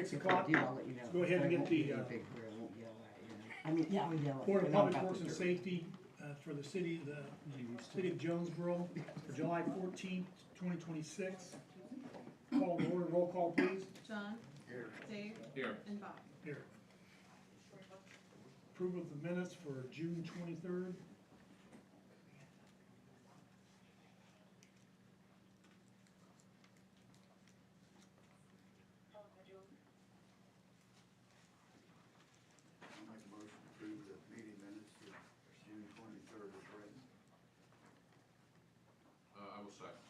6 If o'clock. I do, I'll let you know. Let's go ahead and I get won't the, be big where I won't yell at you. I mean, yeah, I'll yell at you. Board of but I'll Public have Works to and do it. Safety, for the city of Jonesboro for July 14th, 2026. Call to order, roll call please. John? Here. Dave? Here. And Bob? Here. Approval of the minutes for June 23rd. I'll make a motion to approve the meeting minutes for June 23rd as written. I will second.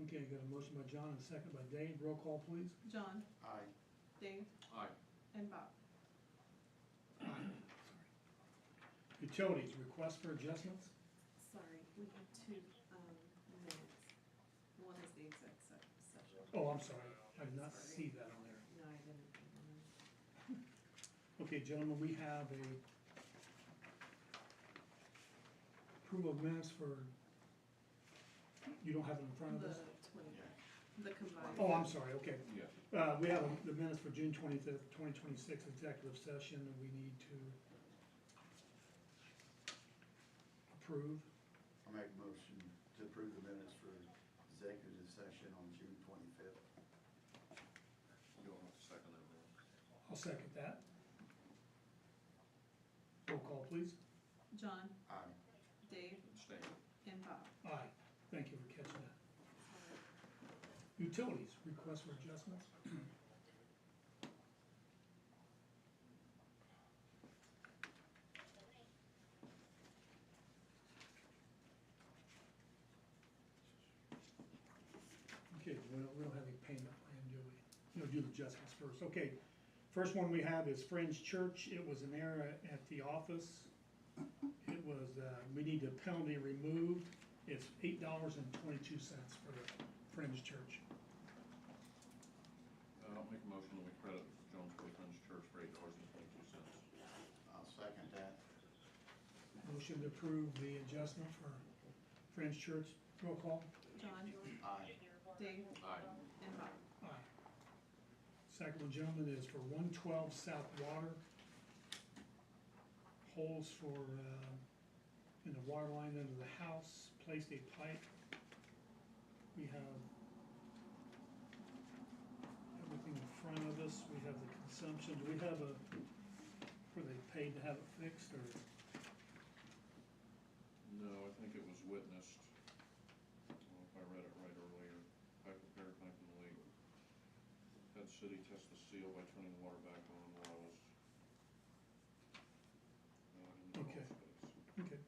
Okay, got a motion by John and a second by Dave. Roll call please. John? Aye. Dave? Aye. And Bob? Utilities, request for adjustments. Sorry, we have two minutes. One is the exec session. Oh, I'm sorry. I did not see that on there. No, I didn't. Okay, gentlemen, we have a approval of minutes for, you don't have it in front of The us? 20, the combined. Oh, I'm sorry, okay. Yeah. We have the minutes for June 25th, 2026 executive session, and we need to approve. I'll make a motion to approve the minutes for executive session on June 25th. You don't have to second that, Bill. I'll second that. Roll call, please. John? Aye. Dave? Abstain. And Bob? Aye. Thank you for catching that. Utilities, request for adjustments. Okay, we don't have any payment plan, do we? We'll do the adjustments first. Okay, first one we have is Friends Church. It was an error at the office. It was, we need the penalty removed. It's $8.22 for the Friends Church. I'll make a motion that we credit Jonesboro Friends Church for $8.22. I'll second that. Motion to approve the adjustment for Friends Church. Roll call. John? Aye. Dave? Aye. And Bob? Aye. Second one, gentlemen, is for 112 South Water. Holes for, in the water line under the house, placed a pipe. We have everything in front of us. We have the consumption. Do we have a, were they paid to have it fixed, or? No, I think it was witnessed. I don't know if I read it right earlier. Pipe repair, pipe in the leak. Had city test the seal by turning the water back on while I was in the Okay. crawl space. Okay.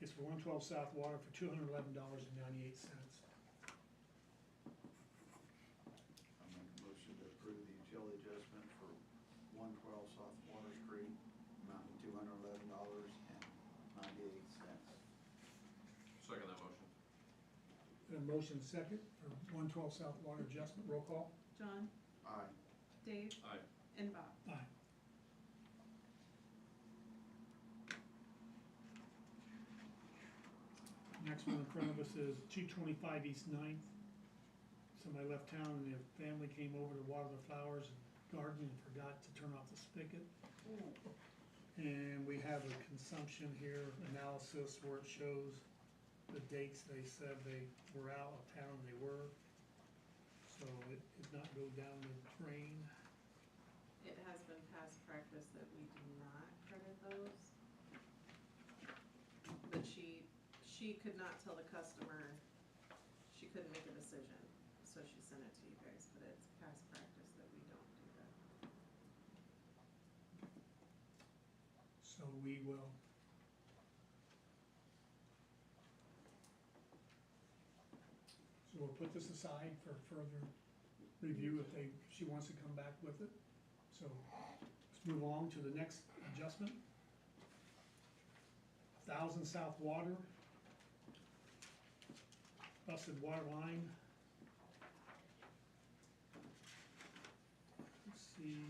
It's for 112 South Water for $211.98. I'll make a motion to approve the utility adjustment for 112 South Water Street, amounting to $211.98. Second that motion. A motion second for 112 South Water adjustment. Roll call. John? Aye. Dave? Aye. And Bob? Aye. Next one in front of us is 225 East 9th. Somebody left town and their family came over to water the flowers and garden and forgot to turn off the spigot. And we have a consumption here analysis where it shows the dates they said they were out of town, they were. So it did not go down the drain. It has been past practice that we do not credit those. But she could not tell the customer, she couldn't make a decision, so she sent it to you guys, but it's past practice that we don't do that. So we will. So we'll put this aside for further review if she wants to come back with it. So let's move on to the next adjustment. 1000 South Water. Busted water line. Let's see.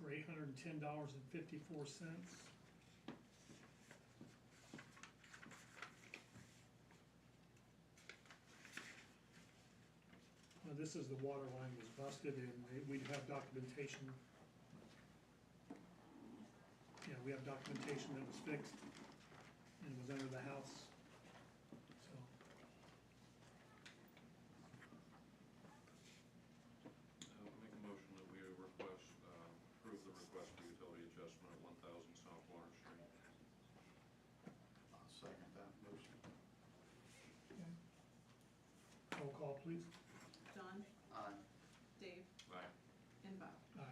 For $810.54. this is the water line was busted and we'd have documentation. Yeah, we have documentation that was fixed and was under the house, so. I'll make a motion that we request, approve the request for utility adjustment at 1,000 South Water Street. I'll second that motion. Roll call, please. John, Aye. Dave, Aye. and Bob. Aye.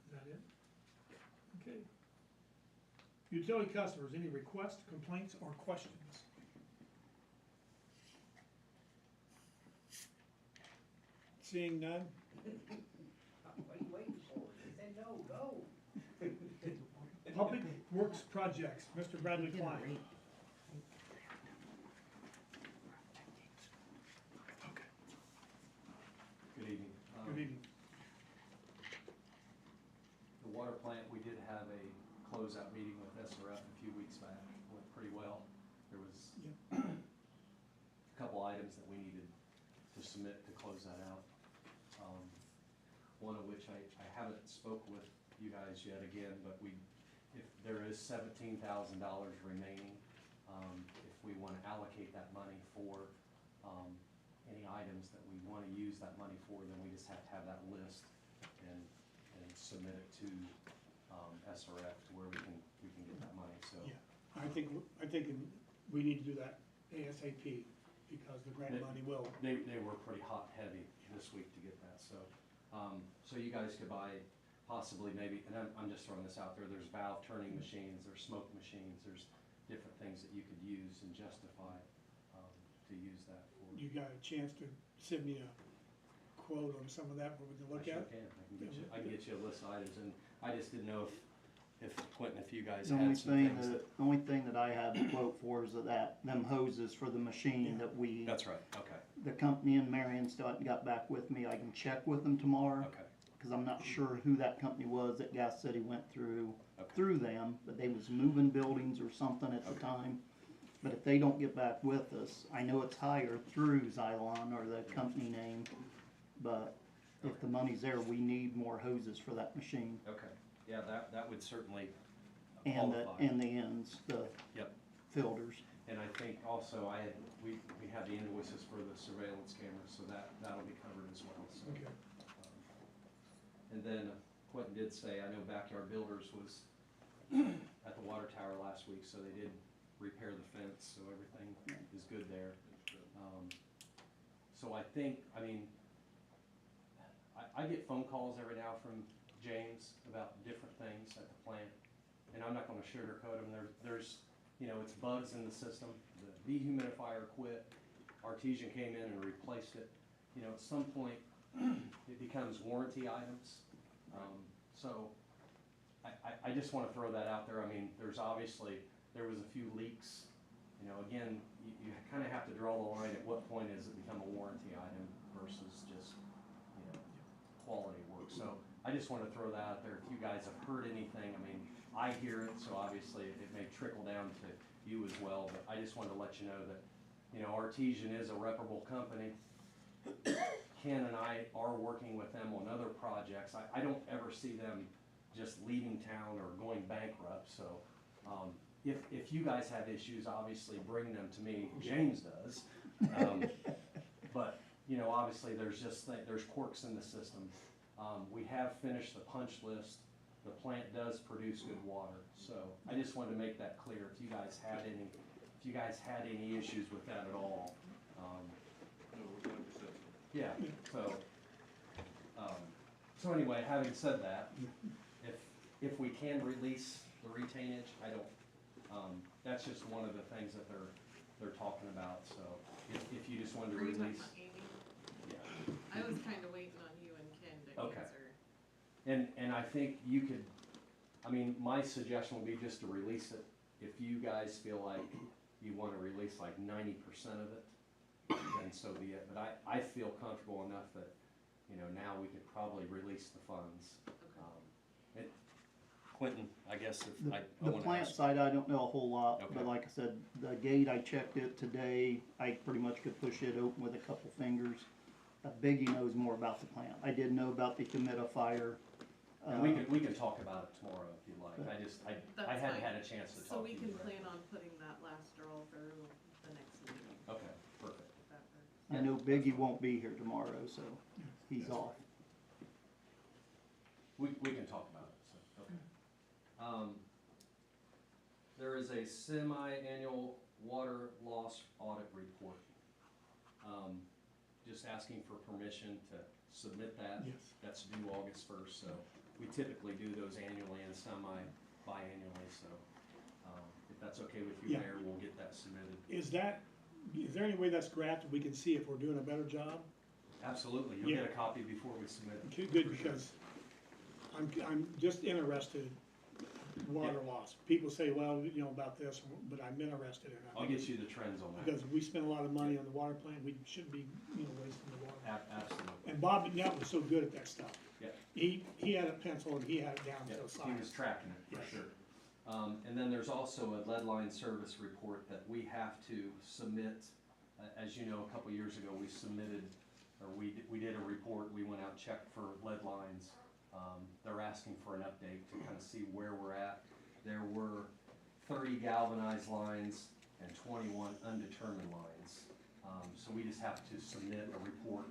Is that it? Okay. Utility customers, any requests, complaints, or questions? Seeing none, What are you waiting for? He said no, go. Public Works Projects, Mr. Bradley Get a Klein. rate. Okay, Good evening. good evening. The water plant, we did have a closeout meeting with SRF a few weeks back, went pretty well. There was Yeah. a couple items that we needed to submit to close that out. One of which I haven't spoke with you guys yet again, but if there is $17,000 remaining, if we wanna allocate that money for, any items that we wanna use that money for, then we just have to have that list and submit it to, SRF to where we can get that money, so. Yeah, I think we need to do that ASAP because the grant money will. They were pretty hot heavy this week to get that, so, so you guys could buy possibly maybe, and I'm just throwing this out there, there's valve turning machines, there's smoke machines, there's different things that you could use and justify, to use that for. You got a chance to send me a quote on some of that for we can look I at? sure can, I can get you a list of items, and I just didn't know if Quentin, if you guys The only had some thing things that. that, only thing that I have to quote for is them hoses for the machine that we, That's right, okay, the company in Marion still hadn't got back with me. I can check with them tomorrow, okay, cause I'm not sure who that company was that Gas City went through okay, them, but they was moving buildings or something at the Okay. time. But if they don't get back with us, I know it's higher through Xylon or the company name, but if the money's there, we need more hoses for that machine. okay, yeah, that would certainly And qualify. and the ends, the Yep. filters. And I think also we have the invoices for the surveillance cameras, so that'll be covered as well, so. Okay, And then Quentin did say, I know Backyard Builders was at the water tower last week, so they did repair the fence, so everything is good there. It's good. So I think, I mean, I get phone calls every now from James about different things at the plant, and I'm not gonna sugarcoat them, there's, it's bugs in the system, the dehumidifier quit, Artesian came in and replaced it, at some point, it becomes warranty items. So, I just wanna throw that out there, I mean, there was a few leaks, again, you kinda have to draw the line at what point does it become a warranty item versus just, quality work, so I just wanna throw that out there, if you guys have heard anything, I mean, I hear it, so obviously it may trickle down to you as well, but I just wanted to let you know that, Artesian is a reputable company. Ken and I are working with them on other projects, I don't ever see them just leaving town or going bankrupt, so, if you guys have issues, obviously bring them to me, James does. But, obviously there's there's quirks in the system. We have finished the punch list, the plant does produce good water, so I just wanted to make that clear, if you guys had any issues with that at all. No, we're glad you said so. Yeah, so anyway, having said that, if we can release the retainage, I don't, that's just one of the things that they're talking about, so if you just wanted to Are you talking release. about Amy? Yeah. I was kinda waiting on you and Ken to Okay. answer. And I think you could, my suggestion would be just to release it, if you guys feel like you wanna release like 90% of it, then so be it, but I feel comfortable enough that, now we could probably release the funds. Okay. Quentin, I guess if The, I the wanna plant ask. side, I don't know a whole lot, Okay. but like I said, the gate, I checked it today, I pretty much could push it open with a couple fingers. Biggie knows more about the plant, I did know about the humidifier. And we can talk about it tomorrow if you like, I just, I That's hadn't fine. had a chance to So talk to we you can directly. plan on putting that last draw through the next meeting, Okay, perfect. if that works. I know Biggie won't be here tomorrow, so he's off. We can talk about it, so, okay. There is a semi-annual water loss audit report. Just asking for permission to submit that. Yes. That's due August first, so we typically do those annually and biannually, so, if that's okay with you, Yeah. Mayor, we'll get that submitted. Is there any way that's graphed, we can see if we're doing a better job? Absolutely, you'll Yeah. get a copy before we submit. Okay, good, For sure. because I'm just interested, water loss. People say, well, you know, about this, but I'm interested in it. I'll get you the trends on that. Because we spend a lot of money on the water plant, we shouldn't be, you know, wasting the water. Absolutely. And Bob McNutt was so good at that stuff. Yeah. He had it penciled, he had it down Yeah, to a he was science. tracking it, for Yes. sure. And then there's also a lead line service report that we have to submit. As you know, a couple years ago, we submitted, or we did a report, we went out, checked for lead lines. They're asking for an update to kind of see where we're at. There were 30 galvanized lines and 21 undetermined lines. So we just have to submit a report.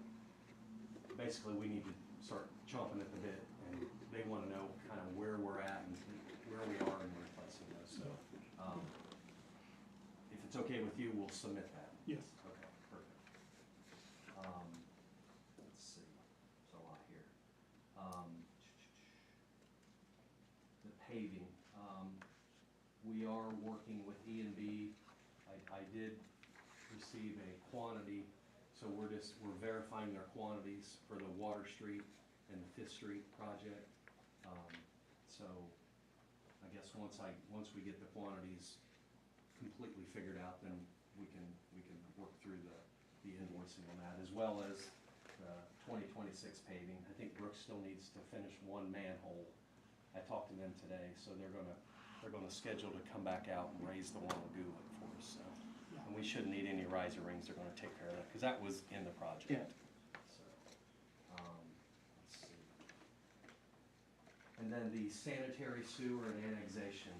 Basically, we need to start chomping at the bit, and they wanna know kind of where we're at and where we are in replacing those, so. If it's okay with you, we'll submit that. Yes. Okay, perfect. Let's see, there's a lot here. The paving, we are working with E&B. I did receive a quantity, so we're verifying their quantities for the Water Street and the Fifth Street project. So I guess once we get the quantities completely figured out, then we can work through the invoicing on that, as well as the 2026 paving. I think Brooks still needs to finish one manhole. I talked to them today, so they're gonna schedule to come back out and raise the one on Gulick for us, so. And we shouldn't need any riser rings, they're gonna take care of that, cause that was in the project. Yeah. So, let's see. And then the sanitary sewer and annexation,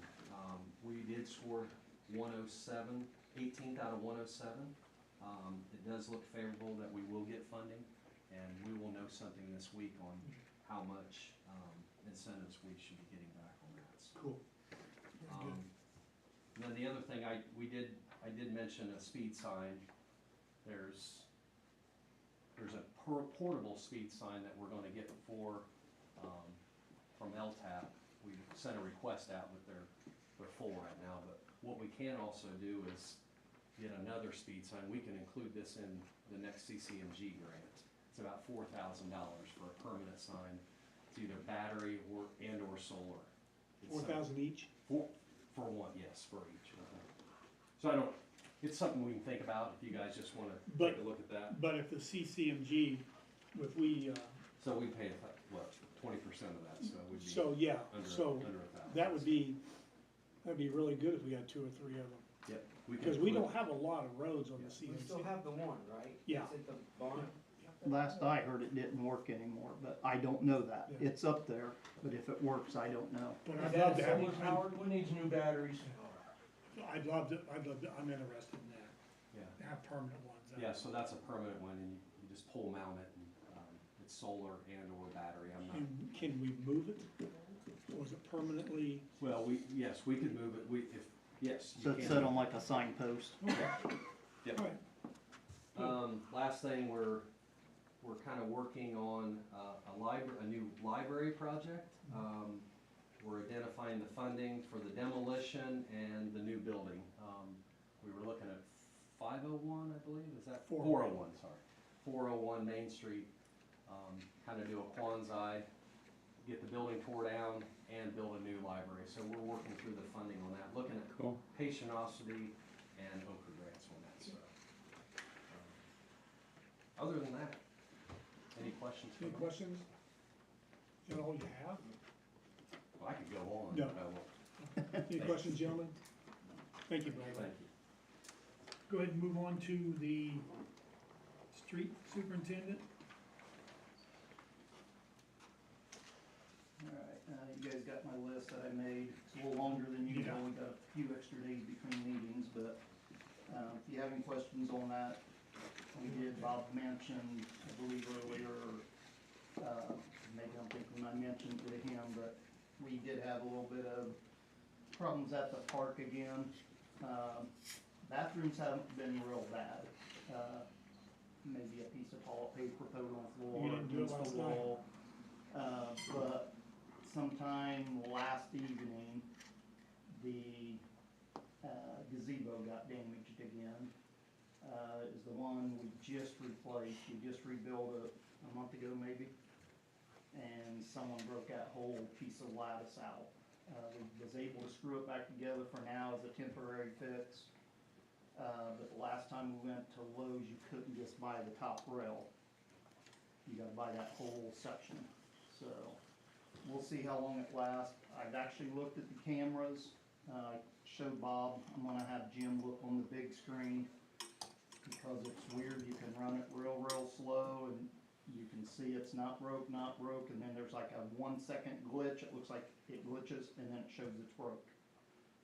we did score 107, 18th out of 107. It does look favorable that we will get funding, and we will know something this week on how much, incentives we should be getting back on that, so. Cool. Very good. And then the other thing, I did mention a speed sign. There's a portable speed sign that we're gonna get from LTAP. We sent a request out, but they're full right now, but what we can also do is get another speed sign. We can include this in the next CCMG grant. It's about $4,000 for a permanent sign. It's either battery or solar. It's, 4,000 each? For one, yes, for each. So it's something we can think about if you guys just wanna But- take a look at that. But if the CCMG, if we, So we pay, what, 20% of that, so we'd be so, yeah, under so under 1,000. that'd be really good if we had 2 or 3 of them. Yep. can Because we include- don't have a lot of roads on the We CCMG. still have the one, right? Yeah. It's at the barn. Last I heard, it didn't work anymore, but I don't know that. Yeah. It's up there, but if it works, I don't know. But Is I'd that love to have, solar powered one, needs new batteries? I'd love to, I'm interested in that, Yeah, have permanent ones. yeah, so that's a permanent one, and you just pole mount it, and, it's solar and or battery, I'm not. And can we move it? Or is it permanently? Well, yes, we could move it, yes, you So can. it's set on like a signpost. Yep. Alright, Last thing, we're kind of working on a new library project. We're identifying the funding for the demolition and the new building. We were looking at 501, I believe, is that? 401, sorry. 401 Main Street, kind of do a quansi, get the building tore down and build a new library. So we're working through the funding on that, looking at Patientosity and Oka grants on that, so. Other than that, any questions? any from us? questions? Is that all you have? I could go on, No. but I won't. Any questions, gentlemen? Thank you, Bradley. Thank you. Go ahead and move on to the street superintendent. Alright, you guys got my list that I made, it's a little longer than usual, Yeah. we got a few extra days between meetings, but, if you have any questions on that, we did, Bob mentioned, I believe earlier, maybe I'm thinking I mentioned it to him, but we did have a little bit of problems at the park again. Bathrooms haven't been real bad, maybe a piece of toilet paper put on the floor, You didn't do it against last the night. wall. But sometime last evening, the gazebo got damaged again. Is the one we just replaced, we just rebuilt it a month ago maybe. And someone broke that whole piece of lattice out. We was able to screw it back together for now as a temporary fix. But the last time we went to Lowe's, you couldn't just buy the top rail. You gotta buy that whole section. So, we'll see how long it lasts. I've actually looked at the cameras, showed Bob, I'm gonna have Jim look on the big screen. Because it's weird, you can run it real slow and you can see it's not broke, and then there's like a 1 second glitch, it looks like it glitches, and then it shows it's broke.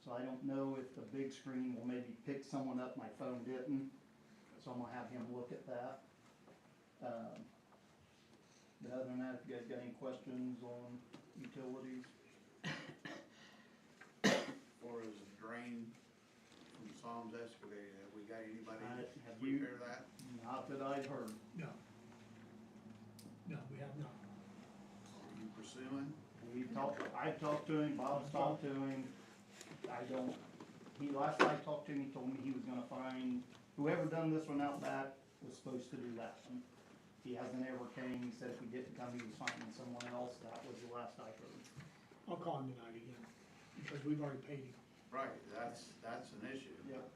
So I don't know if the big screen will maybe pick someone up, my phone didn't, so I'm gonna have him look at that. But other than that, if you guys got any questions on utilities? Or is the drain from Psalms excavated, have we got anybody Have to you- repair that? Not that I've heard. No. No, we have not. Are you pursuing? I've talked to him, Bob's talked to him, last I talked to him, he told me he was gonna find, whoever done this one out back was supposed to do that one. He hasn't ever came, he said if we didn't come, he was finding someone else, that was the last I heard. I'll call him tonight again, because we've already paid him. Right, that's an issue. Yep.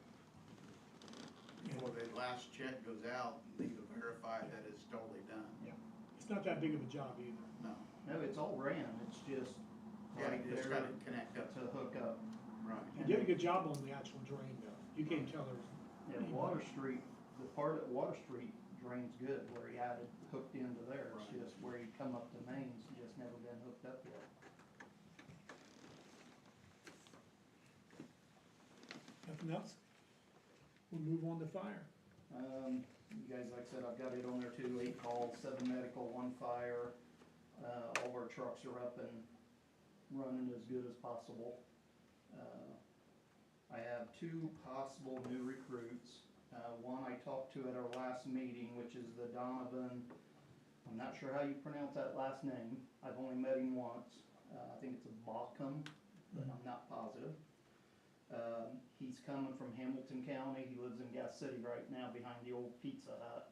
Before the last check goes out, need to verify that it's totally done. It's not that big of a job either. No, No, it's all ran, it's just yeah, right you just there gotta connect up, to hook up. right. You did a good job on the actual drain though. You can't tell there's. Yeah, Water Street, the part at Water Street drains good, where he added, hooked into there, it's Right. just where he come up to mains, just never been hooked up yet. Nothing else? We'll move on to fire. You guys, like I said, I've got it on there too, 8 calls, 7 medical, 1 fire. All of our trucks are up and running as good as possible. I have 2 possible new recruits. One I talked to at our last meeting, which is the Donovan, I'm not sure how you pronounce that last name, I've only met him once. I think it's a Baucom, but I'm not positive. He's coming from Hamilton County, he lives in Gas City right now behind the old Pizza Hut.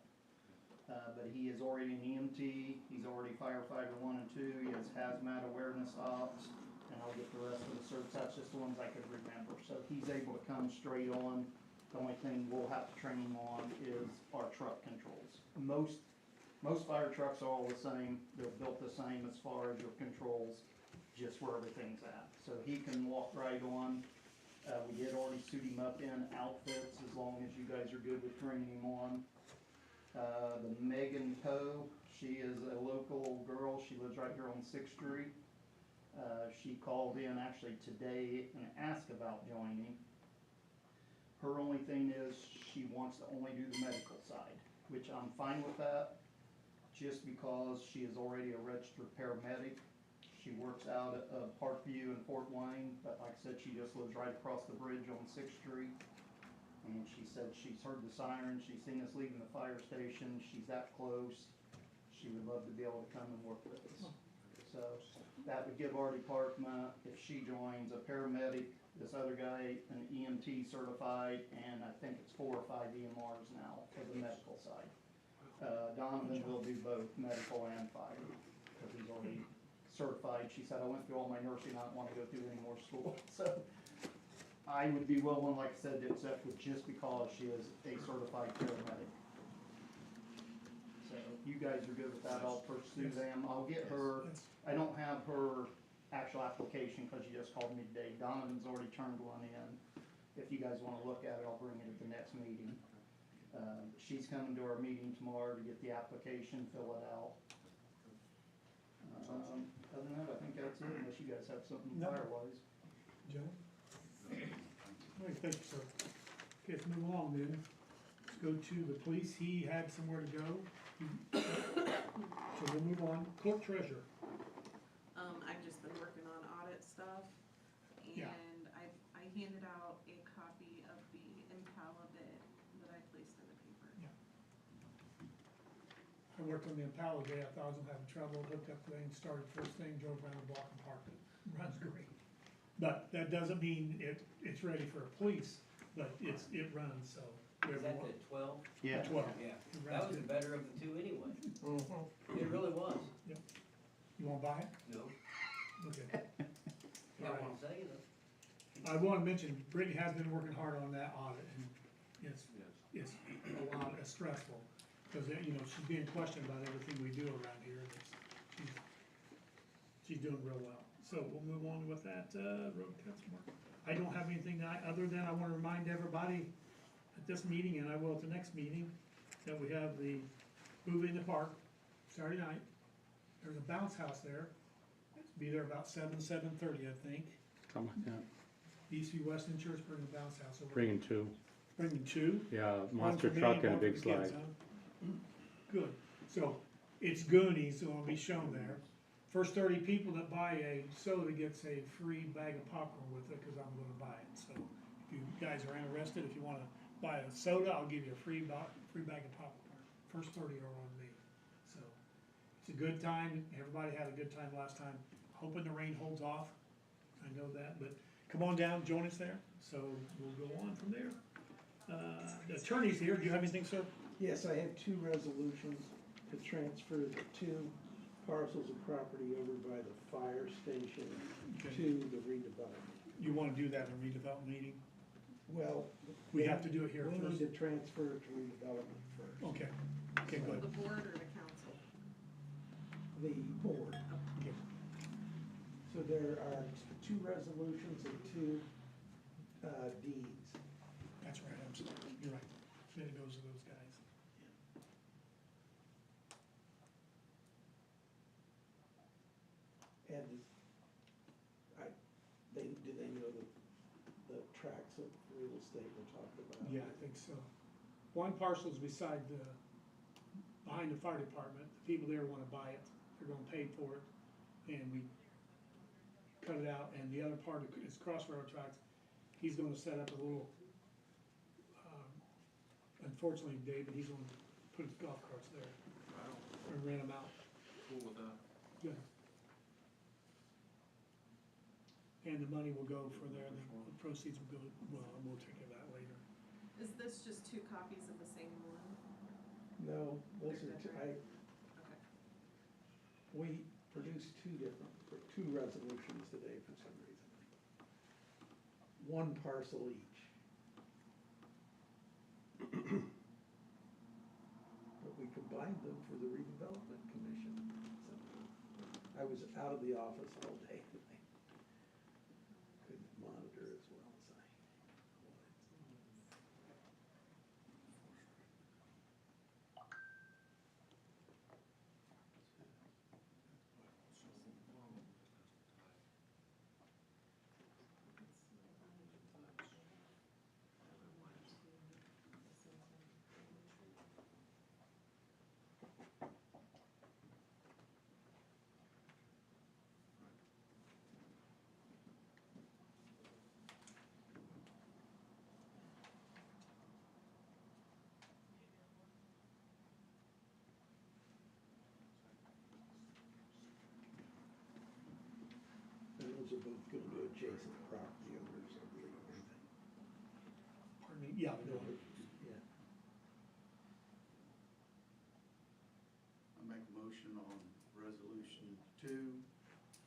But he is already an EMT, he's already firefighter 1 and 2, he has hazmat awareness ops, and I'll get the rest of the certs, that's just the ones I could remember. So he's able to come straight on, the only thing we'll have to train him on is our truck controls. Most fire trucks are all the same, they're built the same as far as your controls, just where everything's at. So he can walk right on. We did already suit him up in outfits, as long as you guys are good with training him on. The Megan Poe, she is a local girl, she lives right here on 6th Street. She called in actually today and asked about joining. Her only thing is, she wants to only do the medical side, which I'm fine with that, just because she is already a registered paramedic. She works out of Parkview and Fort Wayne, but like I said, she just lives right across the bridge on 6th Street. And she said she's heard the sirens, she's seen us leaving the fire station, she's that close. She would love to be able to come and work with us. So that would give our department, if she joins, a paramedic, this other guy, an EMT certified, and I think it's 4 or 5 EMRs now for the medical side. Donovan will do both medical and fire, because he's already certified. She said, I went through all my nursing, I don't want to go through any more school. So I would be willing, like I said, to accept it just because she is a certified paramedic. So if you guys are good with that, I'll pursue them. I'll get her, Yes. I don't have her actual application, cause you just called me today. Donovan's already turned one in. If you guys wanna look at it, I'll bring it at the next meeting. She's coming to our meeting tomorrow to get the application, fill it out. Other than that, I think that's it, unless you guys have something No. fire-wise. Joe? All right, thank you, sir. Okay, let's move along then. Let's go to the police. He had somewhere to go. So we'll move on. Clerk treasurer. I've just been working on audit stuff, Yeah. and I handed out a copy of the Impala bid that I placed in the paper. I worked on the Impala day. I thought I was gonna have trouble. Hooked up the thing, started first thing, drove around the block and parked it. Runs great. But that doesn't mean it's ready for a police, but it runs, so. Is that the 12? Yeah. 12. Yeah, It that runs was the good. better of the two anyway. Mm-hmm. It really was. You wanna buy it? No, Okay. I All right. won't say it. I wanna mention, Brittany has been working hard on that audit, and it's Yes. a lot, it's stressful, because, you know, she's being questioned about everything we do around here, and she's doing real well. So we'll move on with that, road cuts mark. I don't have anything other than I wanna remind everybody at this meeting, and I will at the next meeting, that we have the movie in the park, Saturday night. There's a bounce house there, be there about 7:30, I think. Something like that. Eastview Western Church bringing the bounce house over. Bringing two. Bringing two. Yeah, One monster for me, truck and a one for big the kids, slide. huh? Good, so it's Goonies, so it'll be shown there. First 30 people that buy a soda gets a free bag of popcorn with it, cause I'm gonna buy it, so if you guys are interested, if you wanna buy a soda, I'll give you a free bag of popcorn. First 30 are on me, so it's a good time, everybody had a good time last time, hoping the rain holds off, I know that, but come on down, join us there, so we'll go on from there. The attorney's here, do you have anything, sir? Yes, I have two resolutions to transfer the two parcels of property over by the fire station Okay. to the redevelopment. You wanna do that in a redevelopment meeting? Well. We have to do it here We first. need to transfer it to redevelopment first. Okay, okay, good, The board or the council? The board. okay, So there are two resolutions and two deeds. that's right, I'm sorry, you're right, then it goes to those guys. And do they know the tracts of real estate we're talking about? Yeah, I think so. One parcel's beside behind the fire department, the people there wanna buy it, they're gonna pay for it, and we cut it out, and the other part is Crossrail tracks, he's gonna set up a little, unfortunately, David, he's gonna put his golf carts there, and rent them out. Cool with that. Good. And the money will go for there, the proceeds will go, well, we'll take care of that later. Is this just two copies of the same one? No, those They're are two, different? Okay. we produced two resolutions today for some reason. One parcel each. But we combined them for the redevelopment commission. So I was out of the office all day today. Couldn't monitor as well as I wanted. And those are both gonna be adjacent property owners, I believe, aren't they? Pardon me, yeah, No, no, yeah. I make a motion on resolution 2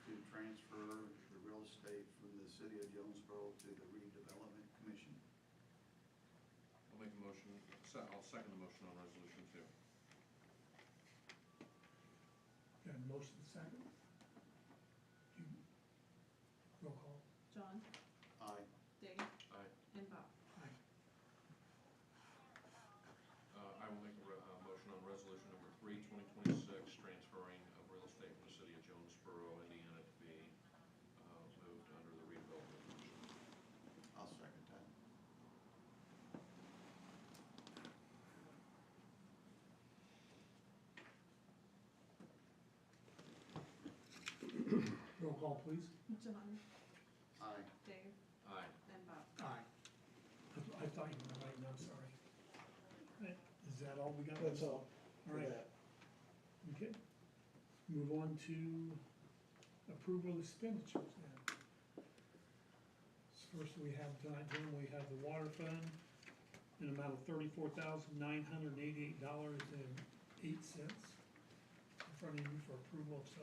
to transfer the real estate from the city of Jonesboro to the redevelopment commission. I'll make a motion, I'll second the motion on resolution 2. got a motion second. Roll call. John, Aye. Dave, Aye. and Bob. Aye. I will make a motion on resolution number 3, 2026, transferring of real estate from the city of Jonesboro, Indiana to be moved under the redevelopment commission. I'll second that. Roll call, please. John, Aye. Dave, Aye. and Bob. Aye. I thought you were right, I'm sorry. Right, is that all we got? That's all All for right, that. okay. Move on to approval of expenditures now. First we have tonight, then we have the water fund, an amount of $34,988.08 in front of you for approval, so.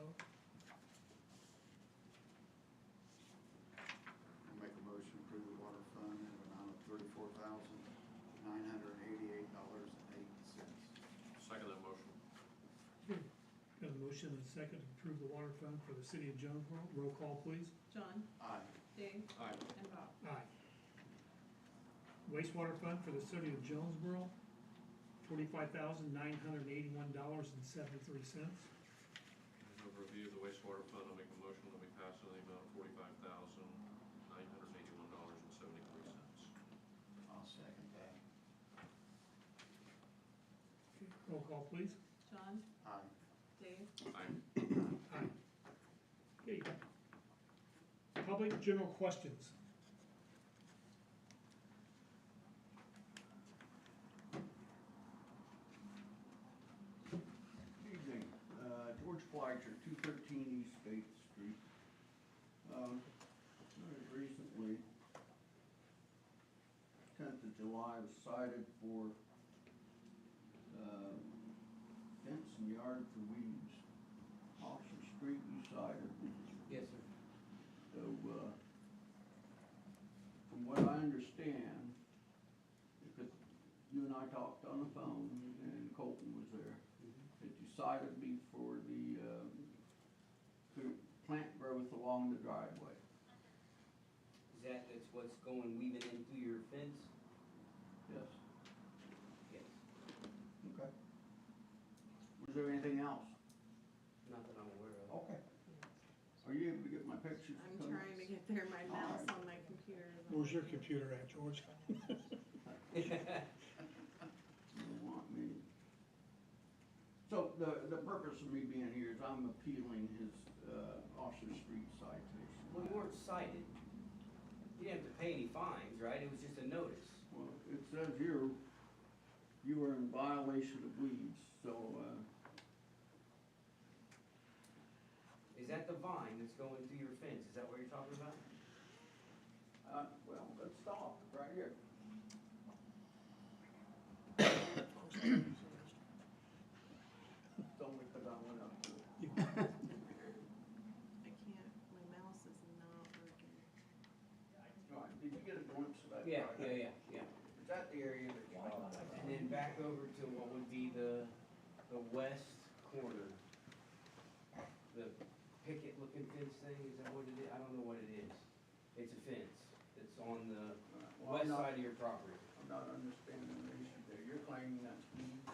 I'll make a motion to approve the water fund in an amount of $34,988.08. Second that motion. Okay, got a motion and a second to approve the water fund for the city of Jonesboro. Roll call, please. John, Aye. Dave, Aye. and Bob. Aye. Wastewater fund for the city of Jonesboro, $45,981.73. With review of the wastewater fund, I'll make a motion that we pass in the amount of $45,981.73. I'll second that. Okay, roll call, please. John, Aye. Dave, Aye. Aye. Okay. Public general questions. Evening, George Fleischer, 213 East State Street. Very recently, 10th of July, was cited for fence and yard for weeds. Oxford Street, you cited. Yes, sir. So, from what I understand, because you and I talked on the phone and Colton was there, it decided to be for the, plant growth along the driveway. That's what's going weaving in through your fence? Yes. Yes. Okay. Was there anything else? Not that I'm aware of. Okay. Are you able to get my pictures? I'm trying to get there, my mouse on my computer is on Where's your my- computer at, George? You want me? So the purpose of me being here is I'm appealing his, Oxford Street citation. Well, you weren't cited. You didn't have to pay any fines, right? It was just a notice. Well, it says here, you were in violation of weeds, so, Is that the vine that's going through your fence? Is that what you're talking about? well, let's stop right here. It's only 'cause I went up to it. I can't, my mouse is not working. All right, did you get a glimpse of that? Yeah, project? yeah. Is that the area that you're talking about? And then back over to what would be the west corner. The picket looking fence thing, is that what it is? I don't know what it is. It's a fence. It's on the Well, west I'm not- side of your property. I'm not understanding the issue there. You're claiming that's weeds?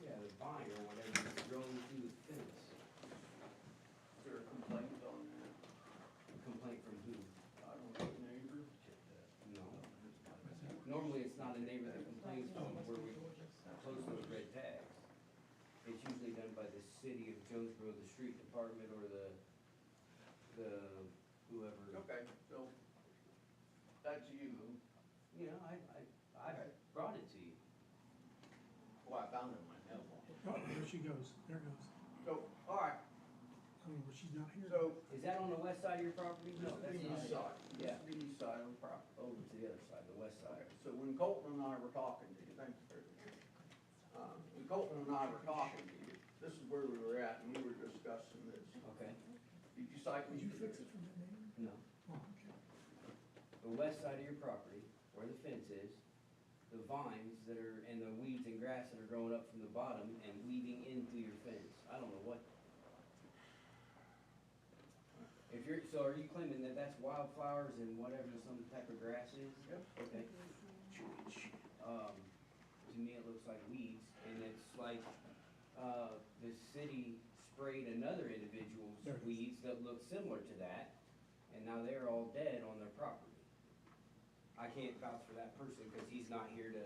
Yeah, the vine or whatever is growing through the fence. Is there a complaint on that? Complaint from who? I don't know, neighbor? No. Normally, it's not a neighbor that complains from where we post those red tags. It's usually done by the city of Jonesboro, the street department, or the whoever. Okay, so that's you. You know, I brought it to you. Well, I found it in my mailbox. Oh, there she goes, there goes. So, all right, I mean, but she's not here. so Is that on the west side of your property? this No, is that's the not east it. side. This Yeah, is the east side of the property. over to the other side, the west side. Okay, so when Colton and I were talking to you, thanks for, when Colton and I were talking to you, this is where we were at, and we were discussing this. Okay, Did you cite me? Did you for fix this? it from that neighbor? no. Oh, okay. The west side of your property, where the fence is, the vines that are, and the weeds and grass that are growing up from the bottom and weaving into your fence. I don't know what. If you're, so are you claiming that that's wildflowers and whatever some type of grass is? Yep. Okay. To me, it looks like weeds, and it's like, the city sprayed another individual's There it is. weeds that look similar to that, and now they're all dead on their property. I can't vouch for that person, cause he's not here to,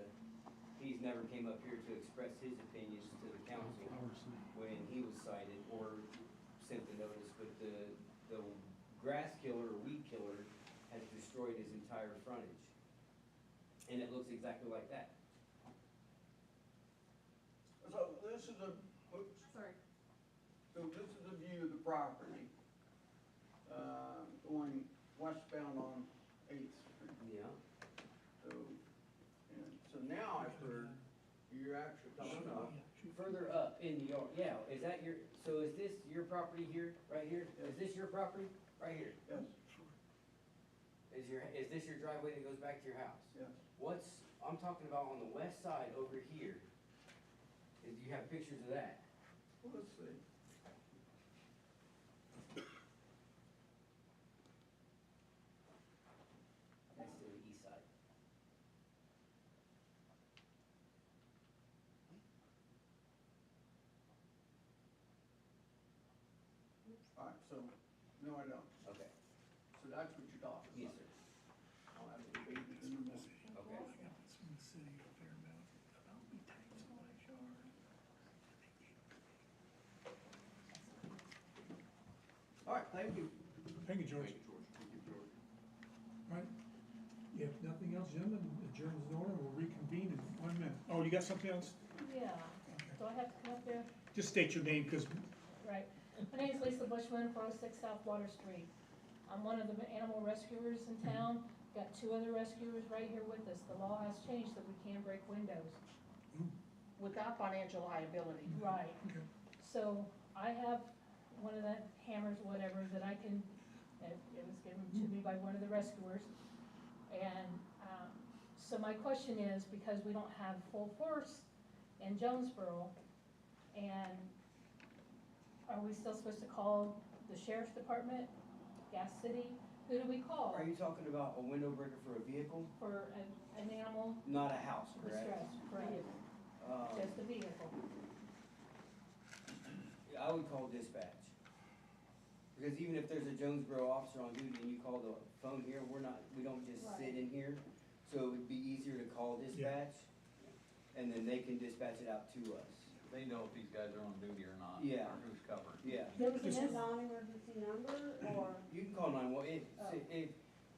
he's never came up here to express his opinions to the council when he was cited or sent the notice, but the grass killer or weed killer has destroyed his entire frontage. And it looks exactly like that. So this is a, oops, Sorry. so this is a view of the property, going westbound on Eighth Street. Yeah. So, and so now I've heard you're actually talking about, Further up in the yard, yeah, is that your, so is this your property here, right here? Is this your property? Right here? yes, Is this your driveway that goes back to your house? yes. I'm talking about on the west side over here. Do you have pictures of that? Well, let's see. That's to the east side. All right, so, no, I don't. Okay, So that's what you're talking yes, about. sir. I'll have to read it in a minute. Okay. I got this from the city of Fairmount about me tanks in my yard. All right, thank you. Thank you, George. Thank you, George. Thank you, George. All right, if nothing else, gentlemen, adjourn's in order, we'll reconvene in 1 minute. Oh, you got something else? Yeah, Okay. do I have to come up there? Just state your name, because Right. My name is Lisa Bushman, 406 South Water Street. I'm one of the animal rescuers in town. Got 2 other rescuers right here with us. The law has changed that we can break windows. Without financial liability. Right. okay. So I have one of the hammers, whatever, that I can, it was given to me by one of the rescuers. And, so my question is, because we don't have full force in Jonesboro, and are we still supposed to call the sheriff's department, Gas City? Who do we call Are you talking about a window breaker for a vehicle? for an animal Not a house, correct? distress? Correct, just a vehicle. I would call dispatch. Because even if there's a Jonesboro officer on duty and you call the phone here, we don't just sit Right. in here. So it would be easier to call dispatch, and then they can dispatch it out to us. They know if these guys are on duty or not. Yeah. Or who's covered. Yeah. There was Is an it incident. non-emergency number or? You can call 911, Oh.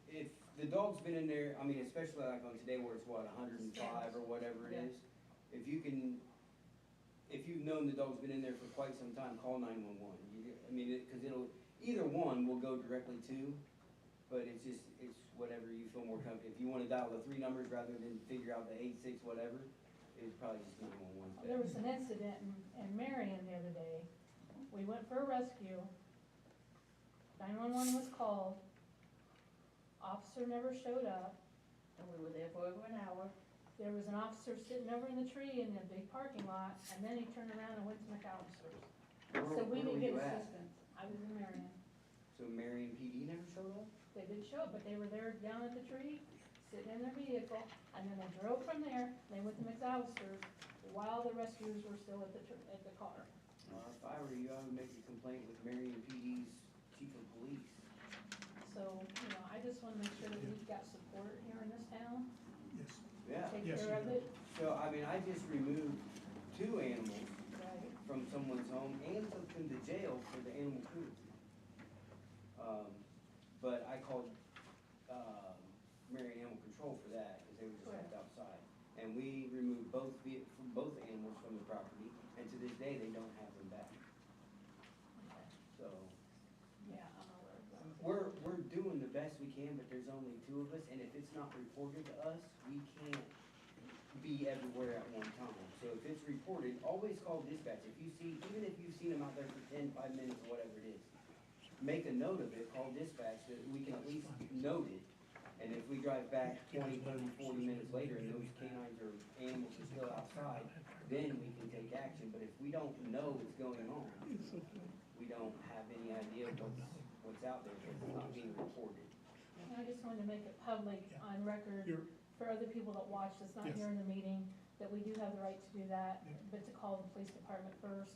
if the dog's been in there, I mean, especially like on today where it's what, 105 or whatever it Yeah. is. If you've known the dog's been in there for quite some time, call 911. Cause either one will go directly to, but it's whatever you feel more comfortable. If you wanna dial the 3 numbers rather than figure out the 86 whatever, it's probably just 911. There was an incident in Marion the other day. We went for a rescue. 911 was called. Officer never showed up. And we were there for over an hour. There was an officer sitting over in the tree in the big parking lot, and then he turned around and went to McAllister's. So we Where were didn't get you at? assistance. I was in Marion. So Marion PD never showed up? They didn't show up, but they were there down at the tree, sitting in their vehicle, and then they drove from there, they went to McAllister's while the rescuers were still at the car. If I were you, I would make a complaint with Marion PD's chief of police. So, I just wanna make sure that we've got support here in this town, Yes. Yeah. take Yes, care of you it. So, I just removed 2 animals Right. from someone's home and took them to jail for the animal cruelty. But I called, Marion Animal Control for that, cause they were just left outside. And we removed both animals from the property, and to this day, they don't have them back. So, Yeah, I'm aware of that. we're doing the best we can, but there's only 2 of us, and if it's not reported to us, we can't be everywhere at one time. So if it's reported, always call dispatch. Even if you've seen them out there for 10, 5 minutes or whatever it is, make a note of it, call dispatch, so that we can at least note it. And if we drive back 20, 30, 40 minutes later and those canines or animals are still outside, then we can take action. But if we don't know what's going on, we don't have any idea what's out there, because it's not being reported. I just wanted to make it public Yeah. on record You're, for other people that watch that's not Yes. here in the meeting, that we do have the right to do that, Yeah. but to call the police department first,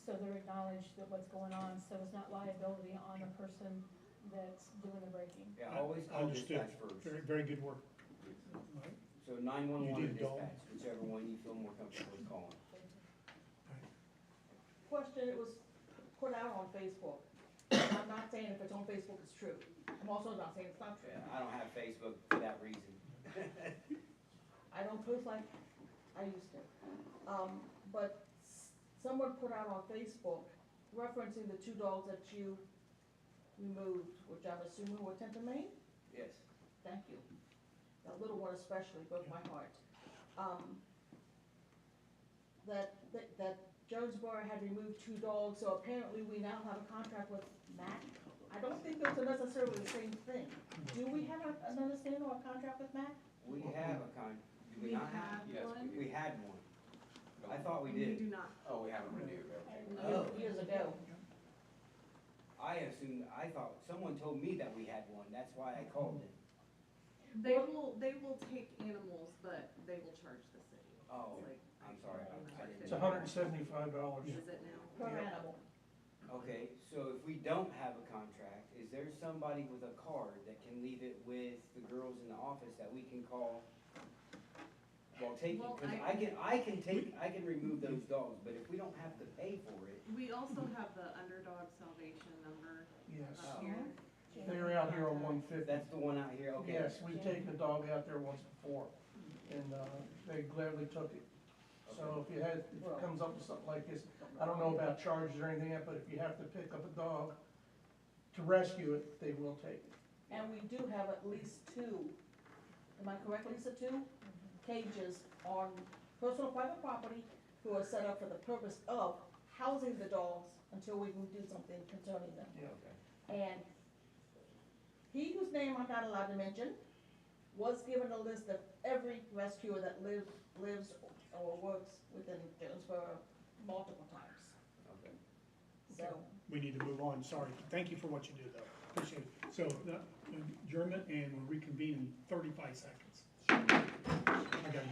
so they're acknowledged that what's going on, so it's not liability on the person that's doing the breaking. Yeah, always call understood. dispatch first. Very, very good work. All right. So 911 You or did, Dawn. dispatch, whichever one you feel more comfortable with calling. Question, it was put out on Facebook. I'm not saying if it's on Facebook it's true. I'm also not saying it's not true. Yeah, I don't have Facebook for that reason. I don't post like I used to. But someone put out on Facebook referencing the 2 dogs that you removed, which I'm assuming were Tenth and Main? Yes. Thank you. That little one especially broke my heart. That Jonesboro had removed 2 dogs, so apparently we now have a contract with Mac. I don't think those are necessarily the same thing. Do we have an understanding or a contract with Mac? We have a do we not have? had Yes, one. We had one. I thought we We did. do not. Oh, we haven't renewed, okay. Oh. Years ago. I thought, someone told me that we had one, that's why I called it. They will take animals, but they will charge the city. Oh, Like, I'm sorry, I didn't. It's $175. Is it now? Per Yeah. animal. Okay, so if we don't have a contract, is there somebody with a card that can leave it with the girls in the office that we can call while taking? Well, Cause I can remove those dogs, but if we don't have to pay for it, We also have the Underdog Salvation number Yes, up here. they're out here on 150. that's the one out here, okay? Yes, we've taken a dog out there once before, and they gladly took it. So if it comes up with something like this, I don't know about charges or anything, but if you have to pick up a dog to rescue it, they will take it. And we do have at least 2, am I correct, Lisa, 2 cages on personal private property who are set up for the purpose of housing the dogs until we can do something concerning them. Okay. And he whose name I'm not allowed to mention was given a list of every rescuer that lives or works within Jonesboro multiple times. Okay. So, We need to move on, sorry. Thank you for what you did, though. Appreciate it. So, adjournment, and we'll reconvene in 35 seconds. I got